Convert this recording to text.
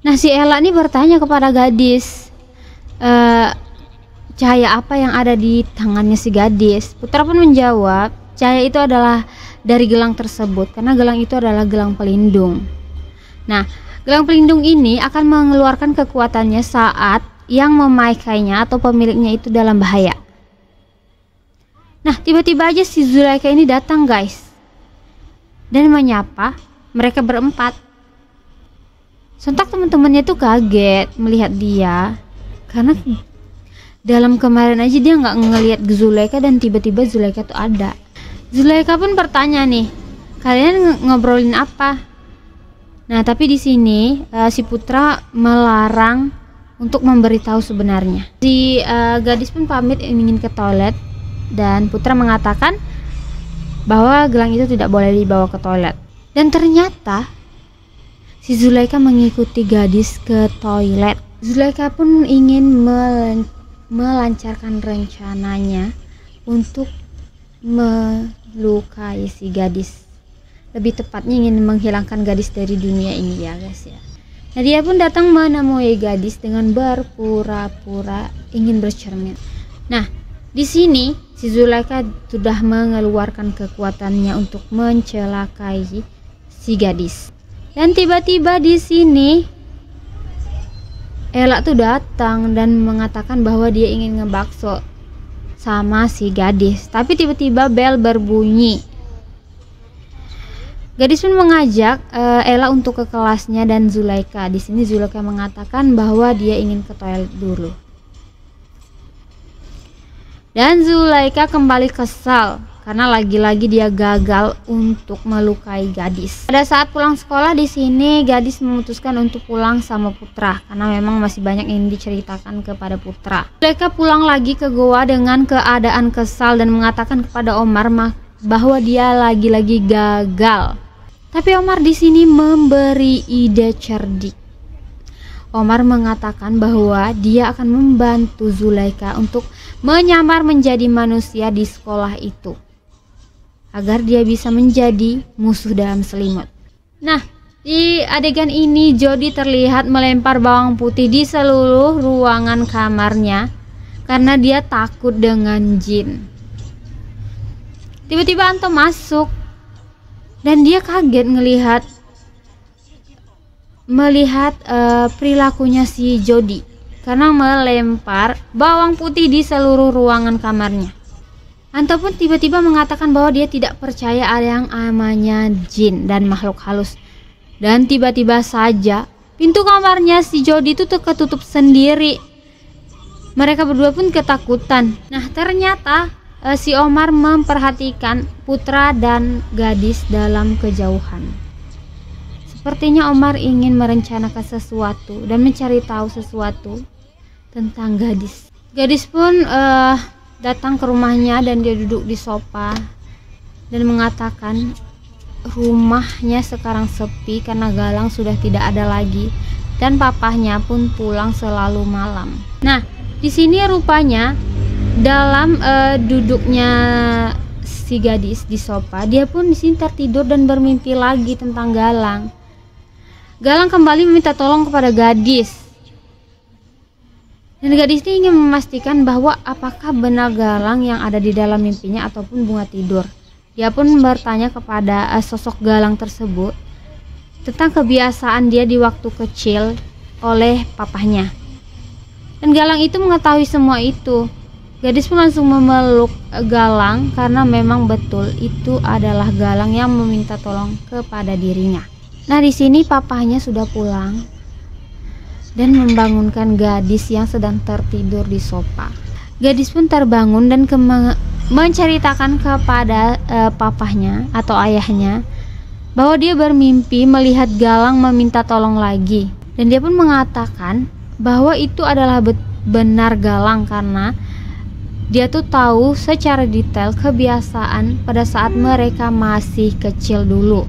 Nah, si Ella ini bertanya kepada gadis, cahaya apa yang ada di tangannya si gadis. Putra pun menjawab, cahaya itu adalah dari gelang tersebut, karena gelang itu adalah gelang pelindung. Nah, gelang pelindung ini akan mengeluarkan kekuatannya saat yang memakainya atau pemiliknya itu dalam bahaya. Nah, tiba-tiba aja si Zulaikha ini datang, guys, dan menyapa mereka berempat. Sontak teman-temannya tuh kaget melihat dia, karena dalam kemarin aja dia nggak ngelihat Zulaikha, dan tiba-tiba Zulaikha tuh ada. Zulaikha pun bertanya nih, kalian ngobrolin apa? Nah, tapi di sini si Putra melarang untuk memberitahu sebenarnya. Si gadis pun pamit ingin ke toilet, dan Putra mengatakan bahwa gelang itu tidak boleh dibawa ke toilet. Dan ternyata si Zulaikha mengikuti gadis ke toilet. Zulaikha pun ingin melancarkan rencananya untuk melukai si gadis. Lebih tepatnya ingin menghilangkan gadis dari dunia ini ya, guys ya. Nah, dia pun datang menemui gadis dengan berpura-pura ingin bercermin. Nah, di sini si Zulaikha sudah mengeluarkan kekuatannya untuk mencelakai si gadis. Dan tiba-tiba di sini Ella tuh datang dan mengatakan bahwa dia ingin ngebakso sama si gadis. Tapi tiba-tiba bel berbunyi. Gadis pun mengajak Ella untuk ke kelasnya dan Zulaikha. Di sini Zulaikha mengatakan bahwa dia ingin ke toilet dulu. Dan Zulaikha kembali kesal karena lagi-lagi dia gagal untuk melukai gadis. Pada saat pulang sekolah di sini gadis memutuskan untuk pulang sama Putra karena memang masih banyak yang diceritakan kepada Putra. Zulaikha pulang lagi ke goa dengan keadaan kesal dan mengatakan kepada Omar bahwa dia lagi-lagi gagal. Tapi Omar di sini memberi ide cerdik. Omar mengatakan bahwa dia akan membantu Zulaikha untuk menyamar menjadi manusia di sekolah itu, agar dia bisa menjadi musuh dalam selimut. Nah, di adegan ini Jody terlihat melempar bawang putih di seluruh ruangan kamarnya karena dia takut dengan jin. Tiba-tiba Anto masuk dan dia kaget melihat perilakunya si Jody karena melempar bawang putih di seluruh ruangan kamarnya. Anto pun tiba-tiba mengatakan bahwa dia tidak percaya ada yang namanya jin dan makhluk halus. Dan tiba-tiba saja pintu kamarnya si Jody itu ketutup sendiri. Mereka berdua pun ketakutan. Nah, ternyata si Omar memperhatikan Putra dan gadis dalam kejauhan. Sepertinya Omar ingin merencanakan sesuatu dan mencari tahu sesuatu tentang gadis. Gadis pun datang ke rumahnya dan dia duduk di sofa dan mengatakan rumahnya sekarang sepi karena Galang sudah tidak ada lagi dan papahnya pun pulang selalu malam. Nah, di sini rupanya dalam duduknya si gadis di sofa, dia pun di sini tertidur dan bermimpi lagi tentang Galang. Galang kembali meminta tolong kepada gadis. Dan gadis ini ingin memastikan bahwa apakah benar Galang yang ada di dalam mimpinya ataupun bunga tidur. Dia pun bertanya kepada sosok Galang tersebut tentang kebiasaan dia di waktu kecil oleh papahnya. Dan Galang itu mengetahui semua itu. Gadis pun langsung memeluk Galang karena memang betul itu adalah Galang yang meminta tolong kepada dirinya. Nah, di sini papahnya sudah pulang dan membangunkan gadis yang sedang tertidur di sofa. Gadis pun terbangun dan menceritakan kepada papahnya atau ayahnya bahwa dia bermimpi melihat Galang meminta tolong lagi. Dan dia pun mengatakan bahwa itu adalah benar Galang karena dia tuh tahu secara detail kebiasaan pada saat mereka masih kecil dulu.